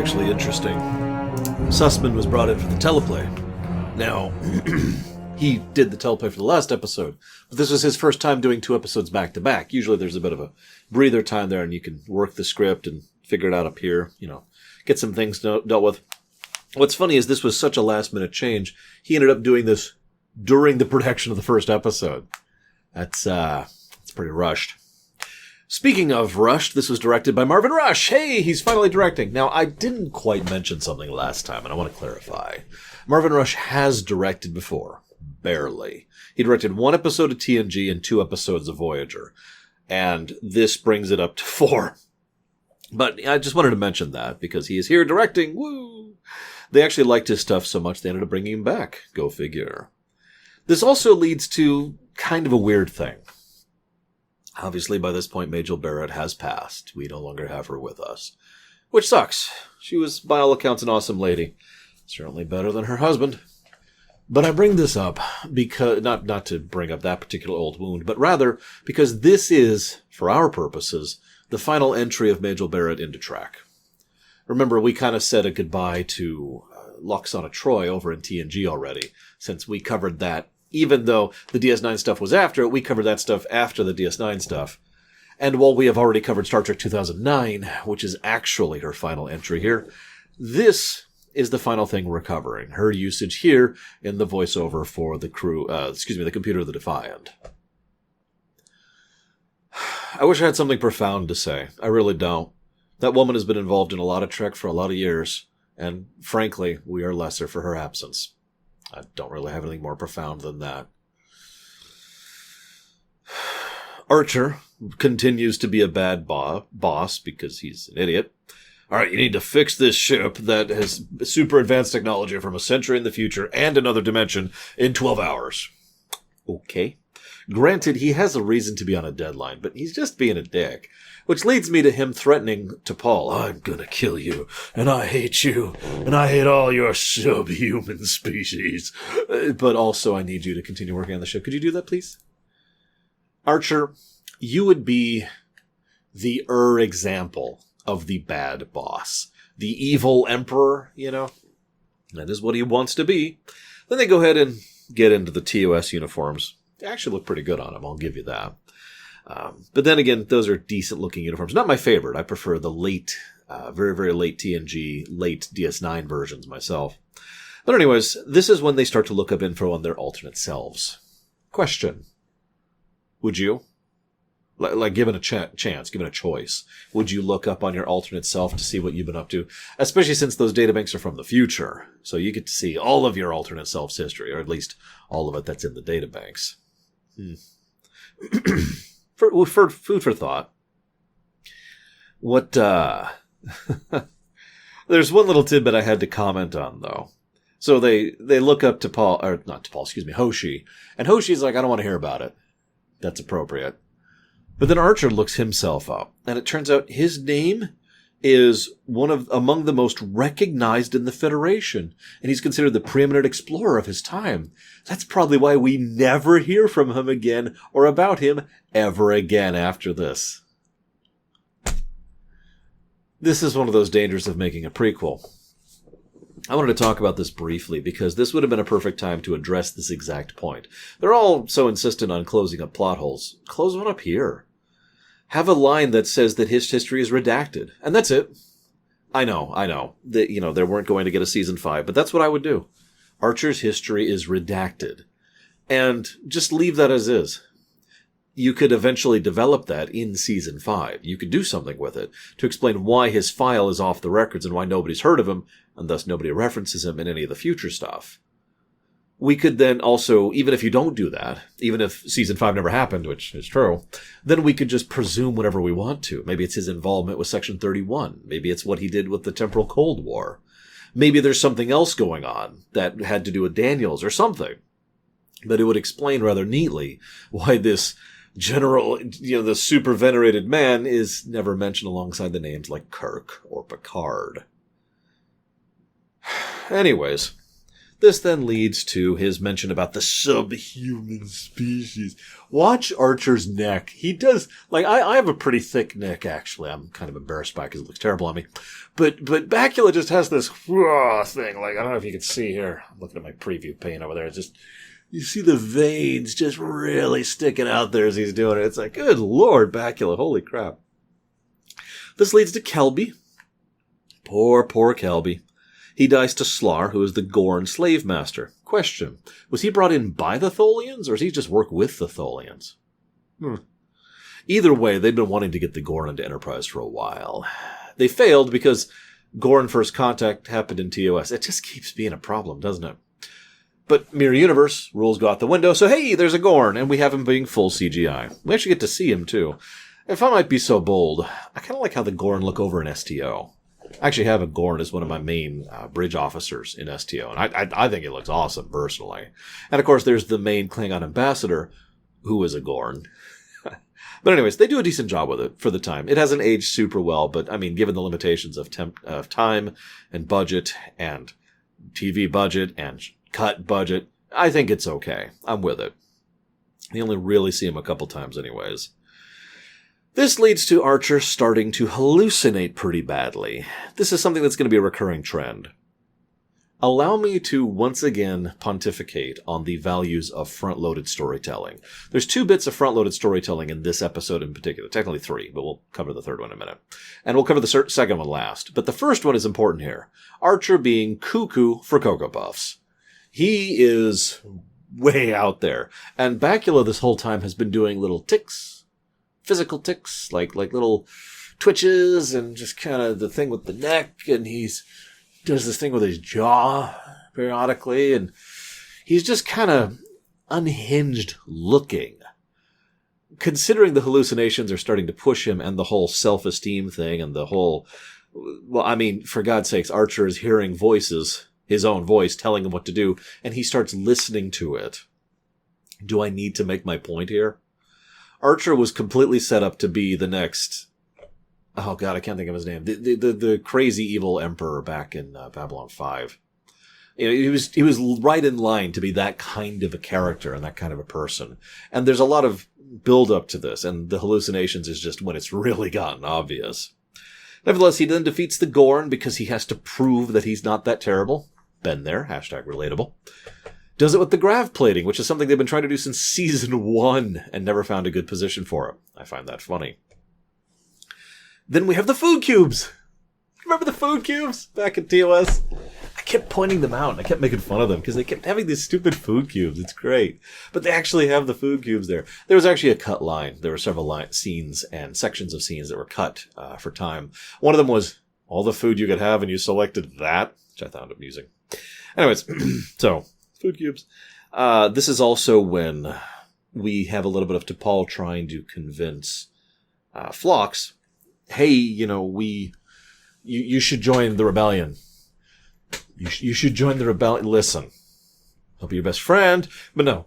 actually interesting. Sussman was brought in for the teleplay. Now, he did the teleplay for the last episode, but this was his first time doing 2 episodes back-to-back. Usually there's a bit of a breather time there, and you can work the script and figure it out up here, get some things dealt with. What's funny is this was such a last-minute change, he ended up doing this during the production of the first episode. That's pretty rushed. Speaking of rushed, this was directed by Marvin Rush. Hey, he's finally directing. Now, I didn't quite mention something last time, and I want to clarify. Marvin Rush has directed before. Barely. He directed 1 episode of TNG and 2 episodes of Voyager. And this brings it up to 4. But I just wanted to mention that, because he is here directing. Woo! They actually liked his stuff so much they ended up bringing him back. Go figure. This also leads to kind of a weird thing. Obviously, by this point, Majel Barrett has passed. We no longer have her with us. Which sucks. She was, by all accounts, an awesome lady. Certainly better than her husband. But I bring this up because, not to bring up that particular old wound, but rather because this is, for our purposes, the final entry of Majel Barrett into Trek. Remember, we kind of said a goodbye to Loxana Troy over in TNG already, since we covered that. Even though the DS9 stuff was after it, we covered that stuff after the DS9 stuff. And while we have already covered Star Trek 2009, which is actually her final entry here, this is the final thing we're covering. Her usage here in the voiceover for the crew, the computer of the Defiant. I wish I had something profound to say. I really don't. That woman has been involved in a lot of Trek for a lot of years, and frankly, we are lesser for her absence. I don't really have anything more profound than that. Archer continues to be a bad boss because he's an idiot. All right, you need to fix this ship that has super advanced technology from a century in the future and another dimension in 12 hours. Okay. Granted, he has a reason to be on a deadline, but he's just being a dick. Which leads me to him threatening to Paul, I'm gonna kill you, and I hate you, and I hate all your subhuman species. But also, I need you to continue working on the ship. Could you do that, please? Archer, you would be the example of the bad boss. The evil emperor, That is what he wants to be. Then they go ahead and get into the TOS uniforms. They actually look pretty good on him, I'll give you that. But then again, those are decent-looking uniforms. Not my favorite. I prefer the late, very, very late TNG, late DS9 versions myself. But anyways, this is when they start to look up info on their alternate selves. Question. Would you? Like given a chance, given a choice, would you look up on your alternate self to see what you've been up to? Especially since those databanks are from the future. So you get to see all of your alternate self's history, or at least all of it that's in the databanks. For food for thought. What, there's one little tidbit I had to comment on, though. So they look up to Hoshi. And Hoshi's like, I don't want to hear about it. That's appropriate. But then Archer looks himself up, and it turns out his name is among the most recognized in the Federation, and he's considered the preeminent explorer of his time. That's probably why we never hear from him again, or about him ever again after this. This is one of those dangers of making a prequel. I wanted to talk about this briefly, because this would have been a perfect time to address this exact point. They're all so insistent on closing up plot holes. Close one up here. Have a line that says that his history is redacted. And that's it. I know. They weren't going to get a season 5, but that's what I would do. Archer's history is redacted. And just leave that as is. You could eventually develop that in season 5. You could do something with it to explain why his file is off the records and why nobody's heard of him, and thus nobody references him in any of the future stuff. We could then also, even if you don't do that, even if season 5 never happened, which is true, then we could just presume whatever we want to. Maybe it's his involvement with Section 31. Maybe it's what he did with the Temporal Cold War. Maybe there's something else going on that had to do with Daniels or something. But it would explain rather neatly why this general, the super venerated man is never mentioned alongside the names like Kirk or Picard. Anyways, This then leads to his mention about the subhuman species. Watch Archer's neck. He does, like, I have a pretty thick neck, actually. I'm kind of embarrassed by it because it looks terrible on me. But Bakula just has this thing. Like, I don't know if you can see here. I'm looking at my preview pane over there. It's just, you see the veins just really sticking out there as he's doing it. It's like, good Lord, Bakula. Holy crap. This leads to Kelby. Poor Kelby. He dies to Slar, who is the Gorn slave master. Question. Was he brought in by the Tholians, or does he just work with the Tholians? Either way, they'd been wanting to get the Gorn into Enterprise for a while. They failed because Gorn First Contact happened in TOS. It just keeps being a problem, doesn't it? But Mirror Universe, rules go out the window, so hey, there's a Gorn, and we have him being full CGI. We actually get to see him, too. If I might be so bold, I kind of like how the Gorn look over in STO. I actually have a Gorn as one of my main bridge officers in STO, and I think it looks awesome, personally. And of course, there's the main Klingon ambassador, who is a Gorn. But anyways, they do a decent job with it for the time. It hasn't aged super well, but I mean, given the limitations of time and budget and TV budget and cut budget, I think it's okay. I'm with it. You only really see him a couple times anyways. This leads to Archer starting to hallucinate pretty badly. This is something that's going to be a recurring trend. Allow me to once again pontificate on the values of front-loaded storytelling. There's 2 bits of front-loaded storytelling in this episode in particular. Technically 3, but we'll cover the third one in a minute. And we'll cover the second one last. But the first one is important here. Archer being cuckoo for Cocoa Puffs. He is way out there. And Bakula this whole time has been doing little ticks. Physical tics, like little twitches and just kind of the thing with the neck, and does this thing with his jaw periodically, and he's just kind of unhinged looking. Considering the hallucinations are starting to push him and the whole self-esteem thing and the whole, well, I mean, for God's sakes, Archer is hearing voices, his own voice telling him what to do, and he starts listening to it. Do I need to make my point here? Archer was completely set up to be the next, oh god, I can't think of his name, the crazy evil emperor back in Babylon 5. You know, he was right in line to be that kind of a character and that kind of a person. And there's a lot of build up to this, and the hallucinations is just when it's really gotten obvious. Nevertheless, he then defeats the Gorn because he has to prove that he's not that terrible. Been there, #relatable. Does it with the grav plating, which is something they've been trying to do since season 1 and never found a good position for it. I find that funny. Then we have the food cubes. Remember the food cubes back in TOS? I kept pointing them out and I kept making fun of them because they kept having these stupid food cubes. It's great. But they actually have the food cubes there. There was actually a cut line. There were several scenes and sections of scenes that were cut for time. One of them was all the food you could have and you selected that, which I found amusing. Anyways, so food cubes. This is also when we have a little bit of T'Pol trying to convince Phlox, hey, you know, you should join the rebellion. You should join the rebellion. Listen, I'll be your best friend. But no,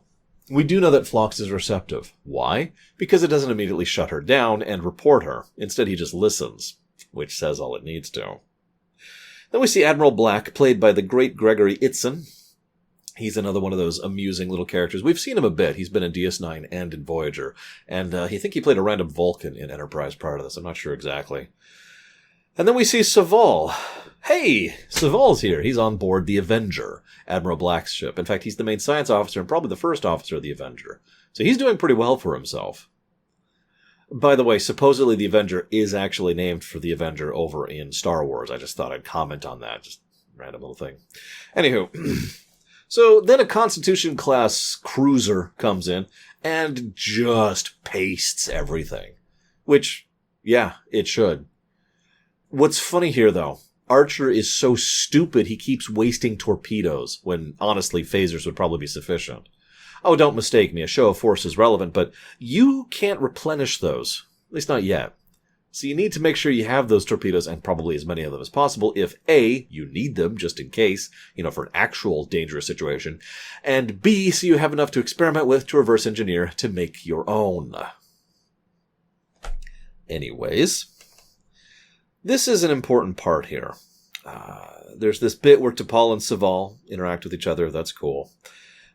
we do know that Phlox is receptive. Why? Because it doesn't immediately shut her down and report her. Instead, he just listens, which says all it needs to. Then we see Admiral Black, played by the great Gregory Itzin. He's another one of those amusing little characters. We've seen him a bit. He's been in DS9 and in Voyager. And I think he played a random Vulcan in Enterprise prior to this. I'm not sure exactly. And then we see Saval. Hey, Saval's here. He's on board the Avenger, Admiral Black's ship. In fact, he's the main science officer and probably the first officer of the Avenger. So he's doing pretty well for himself. By the way, supposedly the Avenger is actually named for the Avenger over in Star Wars. I just thought I'd comment on that. Just random little thing. Anywho... So then a Constitution-class cruiser comes in and just pastes everything. Which, yeah, it should. What's funny here, though, Archer is so stupid he keeps wasting torpedoes when, honestly, phasers would probably be sufficient. Oh, don't mistake me, a show of force is relevant, but you can't replenish those. At least not yet. So you need to make sure you have those torpedoes, and probably as many of them as possible, if A, you need them just in case, for an actual dangerous situation, and B, so you have enough to experiment with to reverse engineer to make your own. Anyways, this is an important part here. There's this bit where T'Pol and Saval interact with each other. That's cool.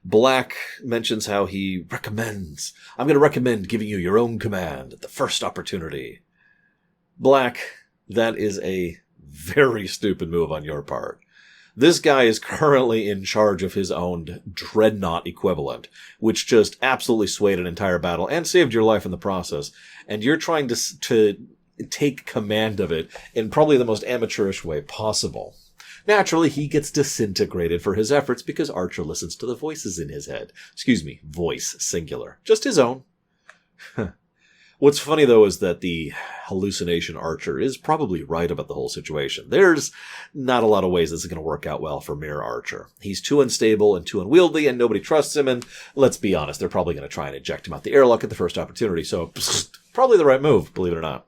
Black mentions how he recommends, I'm going to recommend giving you your own command at the first opportunity. Black, that is a very stupid move on your part. This guy is currently in charge of his own dreadnought equivalent, which just absolutely swayed an entire battle and saved your life in the process. And you're trying to take command of it in probably the most amateurish way possible. Naturally, he gets disintegrated for his efforts because Archer listens to the voices in his head. Excuse me, voice, singular. Just his own. What's funny, though, is that the hallucination Archer is probably right about the whole situation. There's not a lot of ways this is going to work out well for Mirror Archer. He's too unstable and too unwieldy, and nobody trusts him, and let's be honest, they're probably going to try and eject him out the airlock at the first opportunity, so probably the right move, believe it or not.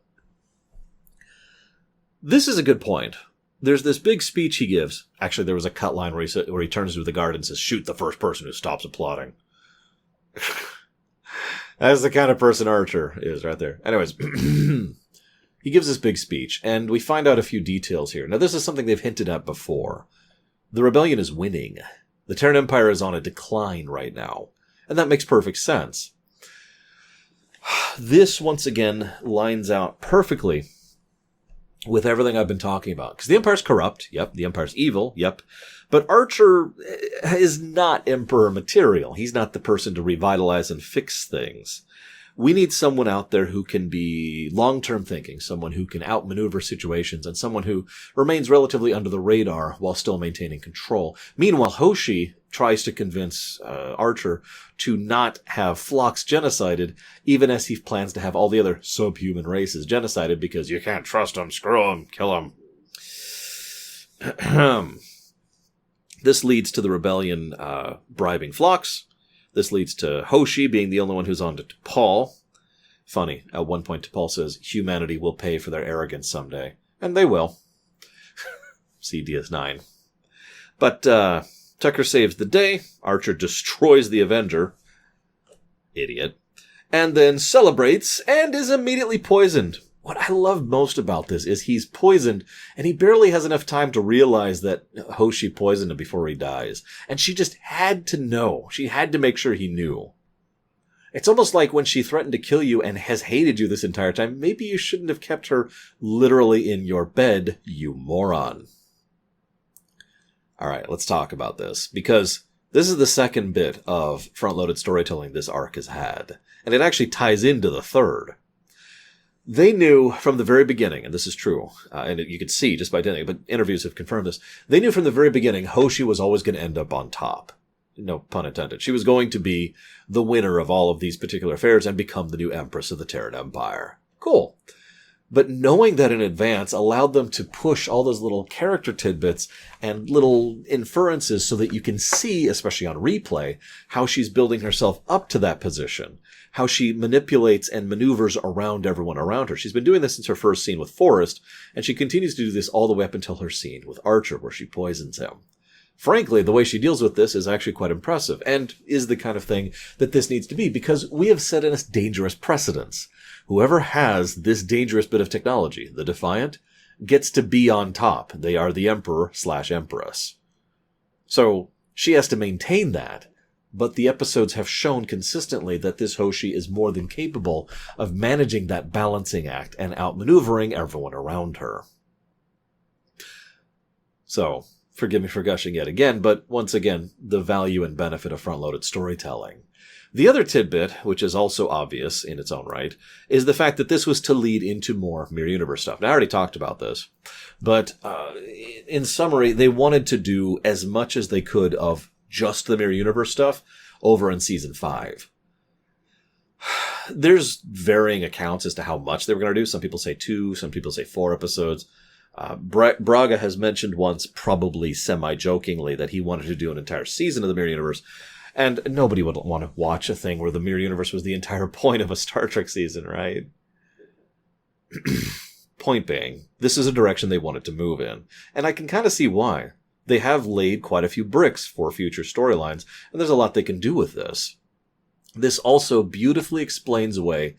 This is a good point. There's this big speech he gives. Actually, there was a cut line where he turns to the guard and says, shoot the first person who stops applauding. That's the kind of person Archer is right there. Anyways, he gives this big speech, and we find out a few details here. Now, this is something they've hinted at before. The rebellion is winning. The Terran Empire is on a decline right now, and that makes perfect sense. This, once again, lines out perfectly with everything I've been talking about. Because the Empire's corrupt, yep. The Empire's evil, yep. But Archer is not Emperor material. He's not the person to revitalize and fix things. We need someone out there who can be long-term thinking, someone who can outmaneuver situations, and someone who remains relatively under the radar while still maintaining control. Meanwhile, Hoshi tries to convince Archer to not have flocks genocided, even as he plans to have all the other subhuman races genocided because you can't trust them, screw them, kill them. This leads to the rebellion bribing flocks. This leads to Hoshi being the only one who's on to T'Pol. Funny, at one point T'Pol says, humanity will pay for their arrogance someday. And they will. See DS9. But Tucker saves the day. Archer destroys the Avenger. Idiot. And then celebrates and is immediately poisoned. What I love most about this is he's poisoned, and he barely has enough time to realize that Hoshi poisoned him before he dies. And she just had to know. She had to make sure he knew. It's almost like when she threatened to kill you and has hated you this entire time, maybe you shouldn't have kept her literally in your bed, you moron. Alright, let's talk about this, because this is the second bit of front-loaded storytelling this arc has had. And it actually ties into the third. They knew from the very beginning, and this is true, and you can see just by identity, but interviews have confirmed this. They knew from the very beginning Hoshi was always going to end up on top. No pun intended. She was going to be the winner of all of these particular affairs and become the new Empress of the Terran Empire. Cool. But knowing that in advance allowed them to push all those little character tidbits and little inferences so that you can see, especially on replay, how she's building herself up to that position, how she manipulates and maneuvers around everyone around her. She's been doing this since her first scene with Forrest, and she continues to do this all the way up until her scene with Archer, where she poisons him. Frankly, the way she deals with this is actually quite impressive, and is the kind of thing that this needs to be, because we have set in a dangerous precedence. Whoever has this dangerous bit of technology, the Defiant, gets to be on top. They are the Emperor/Empress. So, she has to maintain that, but the episodes have shown consistently that this Hoshi is more than capable of managing that balancing act and outmaneuvering everyone around her. So, forgive me for gushing yet again, but once again, the value and benefit of front-loaded storytelling. The other tidbit, which is also obvious in its own right, is the fact that this was to lead into more Mirror Universe stuff. Now, I already talked about this, but in summary, they wanted to do as much as they could of just the Mirror Universe stuff over in Season 5. There's varying accounts as to how much they were going to do. Some people say 2, some people say 4 episodes. Braga has mentioned once, probably semi-jokingly, that he wanted to do an entire season of the Mirror Universe. And nobody would want to watch a thing where the Mirror Universe was the entire point of a Star Trek season, right? Point being, this is a direction they wanted to move in. And I can kind of see why. They have laid quite a few bricks for future storylines, and there's a lot they can do with this. This also beautifully explains away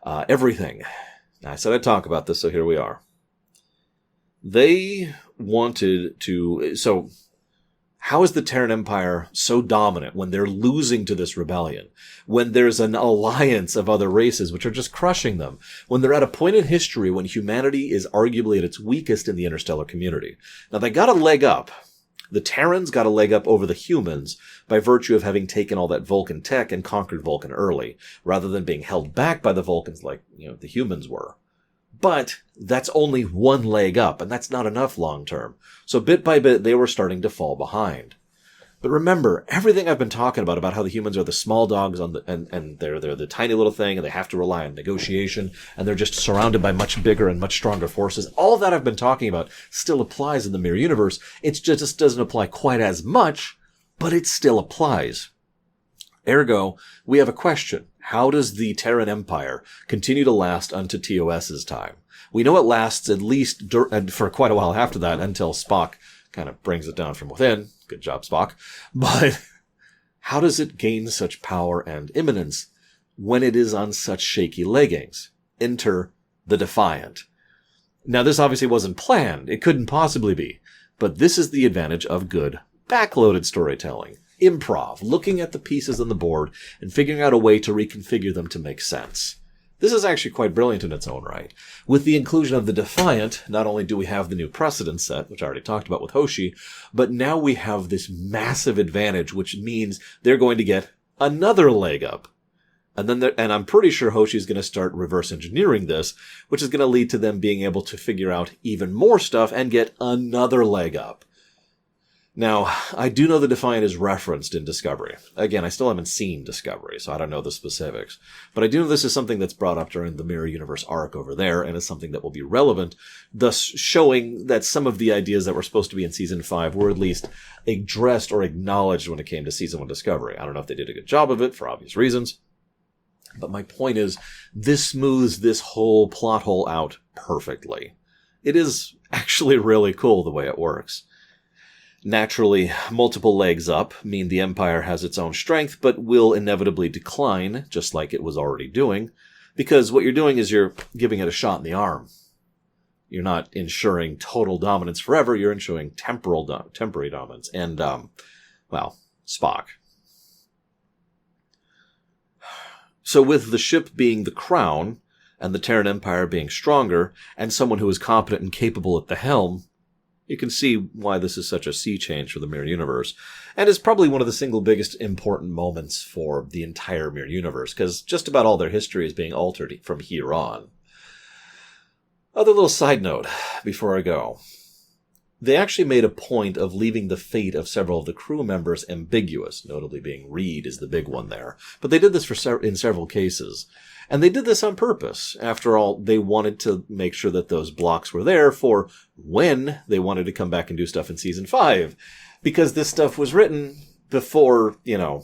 everything. Now, I said I'd talk about this, so here we are. They wanted to... So, how is the Terran Empire so dominant when they're losing to this rebellion? When there's an alliance of other races which are just crushing them? When they're at a point in history when humanity is arguably at its weakest in the interstellar community? Now, they got a leg up. The Terrans got a leg up over the humans by virtue of having taken all that Vulcan tech and conquered Vulcan early, rather than being held back by the Vulcans like, the humans were. But that's only one leg up, and that's not enough long term. So bit by bit, they were starting to fall behind. But remember, everything I've been talking about how the humans are the small dogs and they're the tiny little thing, and they have to rely on negotiation, and they're just surrounded by much bigger and much stronger forces. All that I've been talking about still applies in the Mirror Universe. It just doesn't apply quite as much, but it still applies. Ergo, we have a question. How does the Terran Empire continue to last unto TOS's time? We know it lasts at least for quite a while after that, until Spock kind of brings it down from within. Good job, Spock. But how does it gain such power and imminence when it is on such shaky leggings? Enter the Defiant. Now, this obviously wasn't planned. It couldn't possibly be. But this is the advantage of good backloaded storytelling. Improv, looking at the pieces on the board and figuring out a way to reconfigure them to make sense. This is actually quite brilliant in its own right. With the inclusion of the Defiant, not only do we have the new precedent set, which I already talked about with Hoshi, but now we have this massive advantage, which means they're going to get another leg up. And I'm pretty sure Hoshi's going to start reverse engineering this, which is going to lead to them being able to figure out even more stuff and get another leg up. Now, I do know the Defiant is referenced in Discovery. Again, I still haven't seen Discovery, so I don't know the specifics. But I do know this is something that's brought up during the Mirror Universe arc over there, and is something that will be relevant, thus showing that some of the ideas that were supposed to be in Season 5 were at least addressed or acknowledged when it came to Season 1 Discovery. I don't know if they did a good job of it, for obvious reasons. But my point is, this smooths this whole plot hole out perfectly. It is actually really cool the way it works. Naturally, multiple legs up mean the Empire has its own strength, but will inevitably decline, just like it was already doing, because what you're doing is you're giving it a shot in the arm. You're not ensuring total dominance forever, you're ensuring temporary dominance. And, Spock. So with the ship being the crown, and the Terran Empire being stronger, and someone who is competent and capable at the helm, you can see why this is such a sea change for the Mirror Universe, and is probably one of the single biggest important moments for the entire Mirror Universe, because just about all their history is being altered from here on. Other little side note before I go. They actually made a point of leaving the fate of several of the crew members ambiguous, notably being Reed is the big one there. But they did this in several cases. And they did this on purpose. After all, they wanted to make sure that those blocks were there for when they wanted to come back and do stuff in Season 5. Because this stuff was written before, the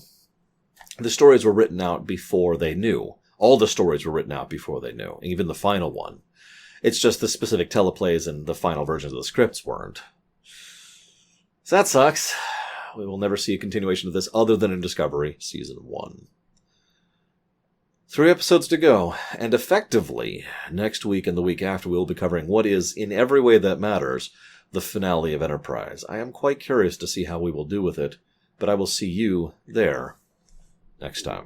stories were written out before they knew. All the stories were written out before they knew, even the final one. It's just the specific teleplays and the final versions of the scripts weren't. So that sucks. We will never see a continuation of this other than in Discovery Season 1. 3 episodes to go, and effectively, next week and the week after we will be covering what is, in every way that matters, the finale of Enterprise. I am quite curious to see how we will do with it, but I will see you there next time.